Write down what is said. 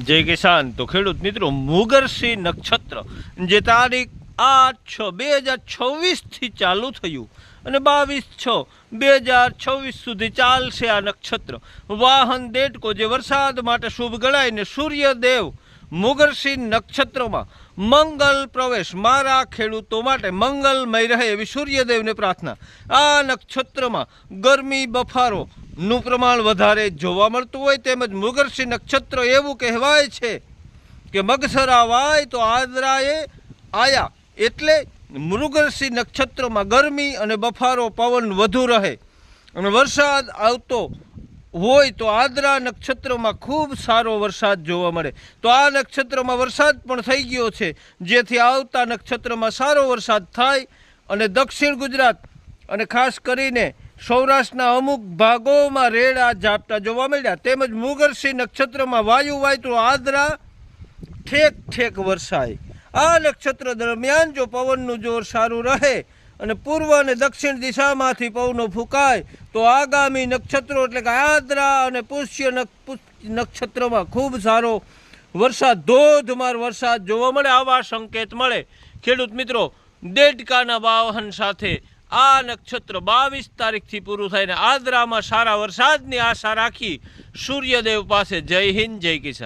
जय किसान। तो खेडूत मित्रों, मृगशीर नक्षत्र जे तारीख 8/6/2026 थी चालू थयुं અને 22/6/2026 સુધી ચાલશે આ નક્ષત્ર। વાહન દેડકો જે વરસાદ માટે શુભ ગણાય ને સૂર્યદેવ મૃગશીર નક્ષત્રમાં મંગલ પ્રવેશ મારા ખેડૂતો માટે મંગલમય રહે એવી સૂર્યદેવને પ્રાર્થના। આ નક્ષત્રમાં ગરમી બફારો નું પ્રમાણ વધારે જોવા મળતું હોય, તેમજ મૃગશીર નક્ષત્ર એવું કહેવાય છે કે મગસરા વાય તો આદરાએ આયા, એટલે મૃગશીર નક્ષત્રમાં ગરમી અને બફારો પવન વધુ રહે અને વરસાદ આવતો હોય તો આદરા નક્ષત્રમાં ખૂબ સારો વરસાદ જોવા મળે। તો આ નક્ષત્રમાં વરસાદ પણ થઈ ગયો છે, જેથી આવતા નક્ષત્રમાં સારો વરસાદ થાય અને દક્ષિણ ગુજરાત અને ખાસ કરીને સૌરાષ્ટ્રના અમુક ભાગોમાં રેડા ઝાપટા જોવા મળ્યા। તેમજ મૃગશીર નક્ષત્રમાં વાયુ વાય તો આદરા ઠેક ઠેક વરસાય। આ નક્ષત્ર દરમિયાન જો પવનનું જોર સારું રહે અને પૂર્વ અને દક્ષિણ દિશામાંથી પવનો ફૂંકાય તો આગામી નક્ષત્રો એટલે કે આદ્રા અને પુષ્ય નક્ષત્રમાં ખૂબ સારો વરસાદ, ધોધમાર વરસાદ જોવા મળે, આવા સંકેત મળે। ખેડૂત મિત્રો, દેડકાના વાહન સાથે આ નક્ષત્ર 22 તારીખથી પૂરું થઈને આદ્રામાં સારા વરસાદની આશા રાખી સૂર્યદેવ પાસે જય હિન્દ, જય કિસાન।